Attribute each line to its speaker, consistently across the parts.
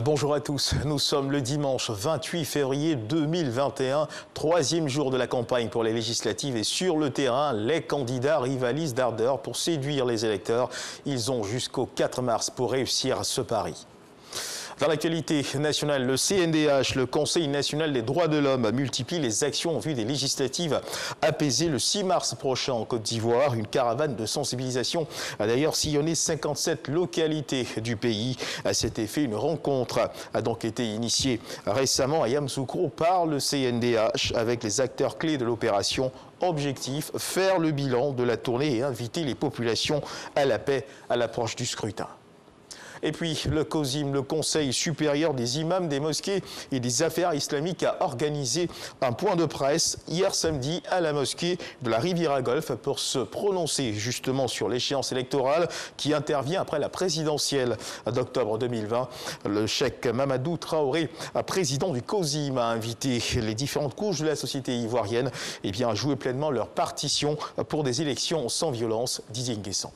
Speaker 1: Bonjour à tous, nous sommes le dimanche 28 février 2021, troisième jour de la campagne pour les législatives et sur le terrain, les candidats rivalisent d'ardeur pour séduire les électeurs. Ils ont jusqu'au 4 mars pour réussir ce pari. Dans l'actualité nationale, le CNDH, le Conseil national des droits de l'homme, multiplie les actions en vue des législatives apaisées le 6 mars prochain en Côte d'Ivoire. Une caravane de sensibilisation a d'ailleurs sillonné 57 localités du pays. À cet effet, une rencontre a donc été initiée récemment à Yamoussoukro par le CNDH avec les acteurs clés de l'opération. Objectif, faire le bilan de la tournée et inviter les populations à la paix à l'approche du scrutin. Et puis, le COSIM, le Conseil supérieur des imams des mosquées et des affaires islamiques, a organisé un point de presse hier samedi à la mosquée de la Riviera Golf pour se prononcer justement sur l'échéance électorale qui intervient après la présidentielle d'octobre 2020. Le cheikh Mamadou Traoré, président du COSIM, a invité les différentes couches de la société ivoirienne à jouer pleinement leur partition pour des élections sans violence. Didier Nguessan.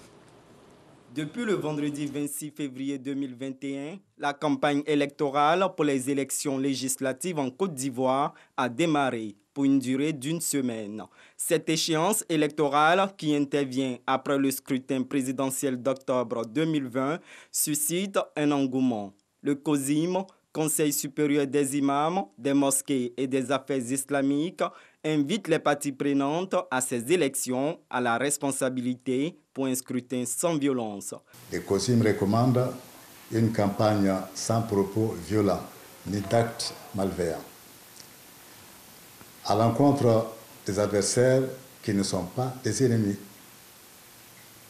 Speaker 2: Depuis le vendredi 26 février 2021, la campagne électorale pour les élections législatives en Côte d'Ivoire a démarré pour une durée d'une semaine. Cette échéance électorale, qui intervient après le scrutin présidentiel d'octobre 2020, suscite un engouement. Le COSIM, Conseil supérieur des imams, des mosquées et des affaires islamiques, invite les parties prenantes à ces élections à la responsabilité pour un scrutin sans violence.
Speaker 3: Le COSIM recommande une campagne sans propos violents ni d'actes malveillants, à l'encontre des adversaires qui ne sont pas des ennemis.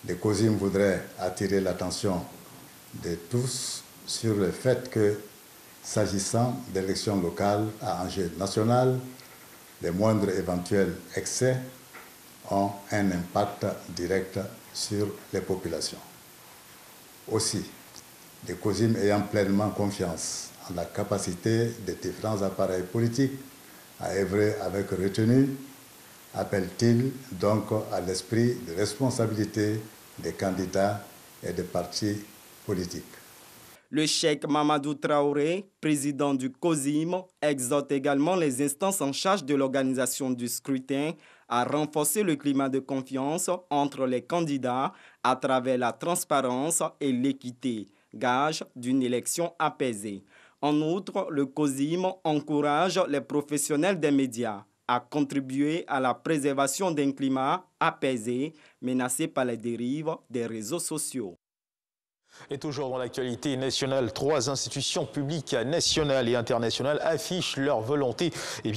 Speaker 3: Le COSIM voudrait attirer l'attention de tous sur le fait que, s'agissant d'élections locales à enjeu national, les moindres éventuels excès ont un impact direct sur les populations. Aussi, le COSIM ayant pleinement confiance en la capacité des différents appareils politiques à œuvrer avec retenue, appelle-t-il donc à l'esprit de responsabilité des candidats et des partis politiques.
Speaker 2: Le cheikh Mamadou Traoré, président du COSIM, exhorte également les instances en charge de l'organisation du scrutin à renforcer le climat de confiance entre les candidats à travers la transparence et l'équité, gage d'une élection apaisée. En outre, le COSIM encourage les professionnels des médias à contribuer à la préservation d'un climat apaisé menacé par les dérives des réseaux sociaux.
Speaker 1: Et toujours dans l'actualité nationale, 3 institutions publiques nationales et internationales affichent leur volonté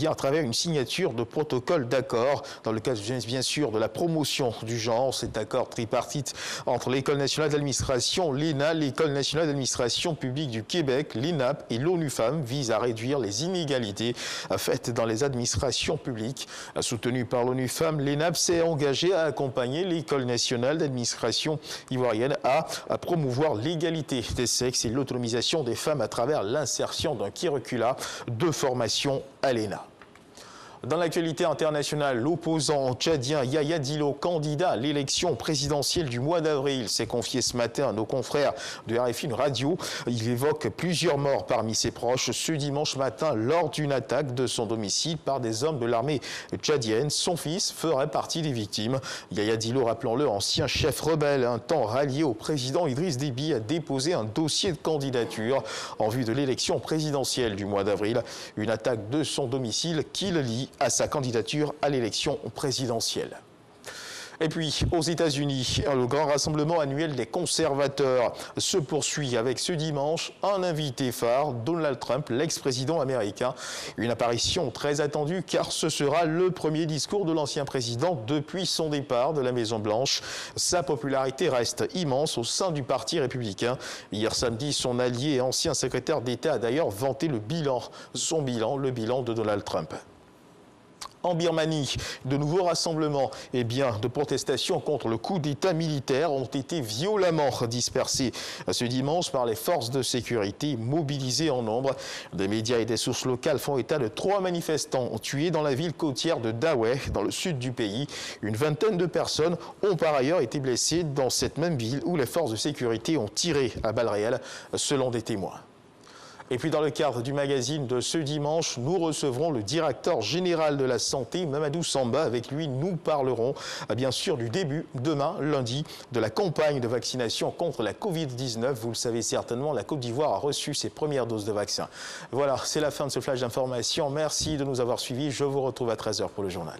Speaker 1: à travers une signature de protocole d'accord dans le cadre bien sûr de la promotion du genre. Cet accord tripartite entre l'École nationale d'administration, l'ENA, l'École nationale d'administration publique du Québec, l'ENAP et l'ONU Femmes vise à réduire les inégalités faites dans les administrations publiques. Soutenu par l'ONU Femmes, l'ENAP s'est engagé à accompagner l'École nationale d'administration ivoirienne à promouvoir l'égalité des sexes et l'autonomisation des femmes à travers l'insertion d'un curricula de formation à l'ENA. Dans l'actualité internationale, l'opposant tchadien Yaya Dillo, candidat à l'élection présidentielle du mois d'avril, s'est confié ce matin à nos confrères de RFI une radio. Il évoque plusieurs morts parmi ses proches ce dimanche matin lors d'une attaque de son domicile par des hommes de l'armée tchadienne. Son fils ferait partie des victimes. Yaya Dillo, rappelons-le, ancien chef rebelle, un temps rallié au président Idriss Déby, a déposé un dossier de candidature en vue de l'élection présidentielle du mois d'avril. Une attaque de son domicile qui le lie à sa candidature à l'élection présidentielle. Et puis, aux États-Unis, le grand rassemblement annuel des conservateurs se poursuit avec ce dimanche un invité phare, Donald Trump, l'ex-président américain. Une apparition très attendue car ce sera le premier discours de l'ancien président depuis son départ de la Maison-Blanche. Sa popularité reste immense au sein du Parti républicain. Hier samedi, son allié et ancien secrétaire d'État a d'ailleurs vanté le bilan de Donald Trump. En Birmanie, de nouveaux rassemblements de protestation contre le coup d'État militaire ont été violemment dispersés ce dimanche par les forces de sécurité mobilisées en nombre. Des médias et des sources locales font état de 3 manifestants tués dans la ville côtière de Dawei, dans le sud du pays. Une vingtaine de personnes ont par ailleurs été blessées dans cette même ville où les forces de sécurité ont tiré à balles réelles, selon des témoins. Et puis dans le cadre du magazine de ce dimanche, nous recevrons le directeur général de la santé, Mamadou Samba. Avec lui, nous parlerons bien sûr du début, demain, lundi, de la campagne de vaccination contre la Covid-19. Vous le savez certainement, la Côte d'Ivoire a reçu ses premières doses de vaccin. Voilà, c'est la fin de ce flash d'information. Merci de nous avoir suivis. Je vous retrouve à 13h pour le journal.